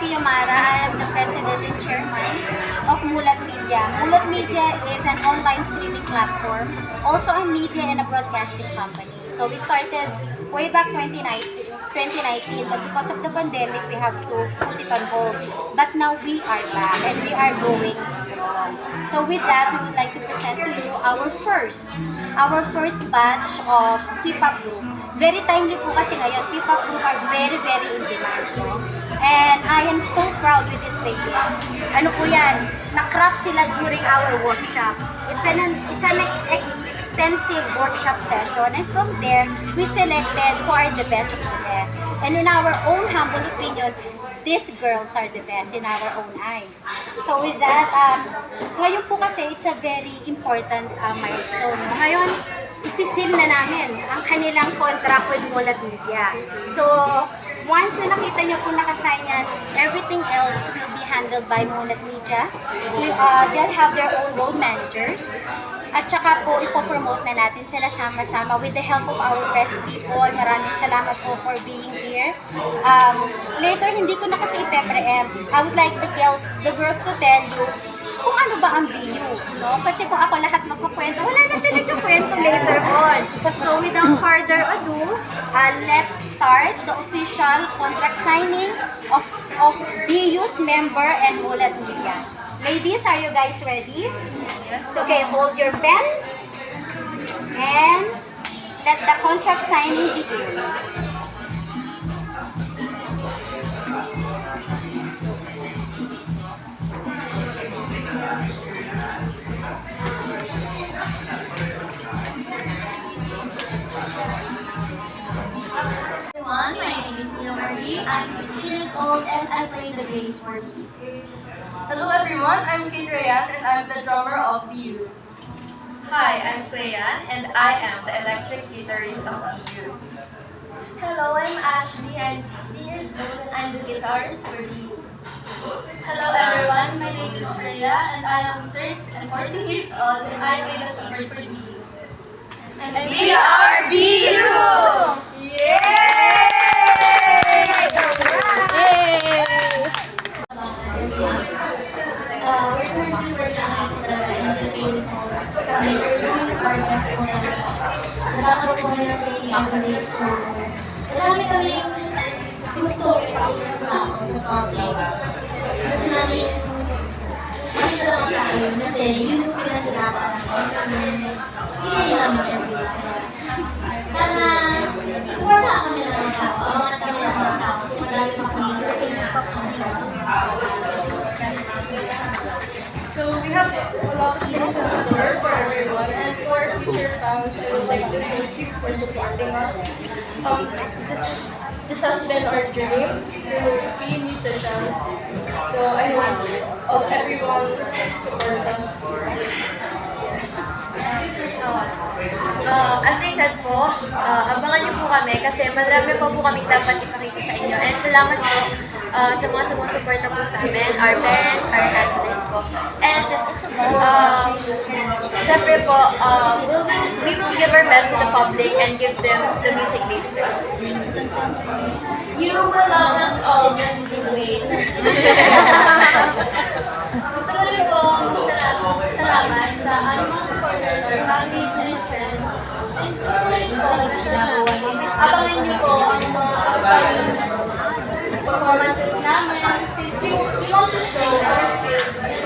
Sophia Mara. I am the president and chairman of Mulat Media. Mulat Media is an online streaming platform, also a media and a broadcasting company. So we started way back 2019, but because of the pandemic, we have to put it on hold. But now we are back and we are going strong. So with that, we would like to present to you our first batch of P-pop group. Very timely po kasi ngayon, P-pop group are very, very in demand po. And I am so proud with this lady. Ano po yan? Na-craft sila during our workshop. It's an extensive workshop session, and from there, we selected who are the best of the best. And in our own humble opinion, these girls are the best in our own eyes. So with that, ngayon po kasi it's a very important milestone. Ngayon, isisil na namin ang kanilang contract with Mulat Media. So, once na nakita niyo po nakasign yan, everything else will be handled by Mulat Media. They'll have their own road managers. At saka po, ipopromote na natin sila sama-sama with the help of our press people. Maraming salamat po for being here. Later, hindi ko na kasi ipe-preempt. I would like the girls to tell you kung ano ba ang BU. No? Kasi kung ako lahat magkukwento, wala na sila kwento later on. So without further ado, let's start the official contract signing of BU's member and Mulat Media. Ladies, are you guys ready? Yes. Okay, hold your pens and let the contract signing begin. Everyone, my name is Mia Marie. I'm 16 years old and I play the bass for me. Hello everyone, I'm Kate Rayan and I'm the drummer of BU. Hi, I'm Clean and I am the electric guitarist of BU. Hello, I'm Ashley. I'm 16 years old and I'm the guitarist for BU. Hello everyone, my name is Freya and I am 14 years old and I play the keyboard for BU. And we are BU! We're currently working on entertaining products kasi we're doing podcast po talaga. Nagkakaroon po kami ng training every week. So, marami kaming gusto ipakita sa tao, sa public. Gusto namin makita lang tayo kasi yun yung pinag-irapan namin. Hinayin namin every week. Sana, supportahan kami ng mga tao, abangan kami ng mga tao kasi marami pa kami gusto yung So we have a lot of things in store for everyone, and for our future fans, I would like to thank you for supporting us. This has been our dream to be musicians. So I hope everyone supports us. As I said po, abangan niyo po kami kasi marami pa po kaming dapat ipakita sa inyo. And salamat po sa mga sumusuporta po sa amin, our parents, our handlers po. And syempre po, we will give our best to the public and give them the music they deserve. You will love us all, just to wait. Gusto ko rin po salamat sa mga supporters, our families and friends. And gusto ko rin po abangan niyo po ang mga upcoming performances namin since we want to show our skills and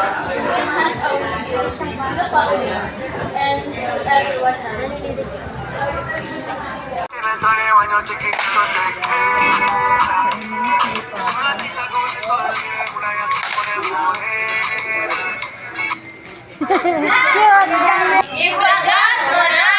enhance our skills to the public and to everyone else. trae baño chiquitito te queda. Solatita con el sol, una ya se pone morena. Ibagat mo na!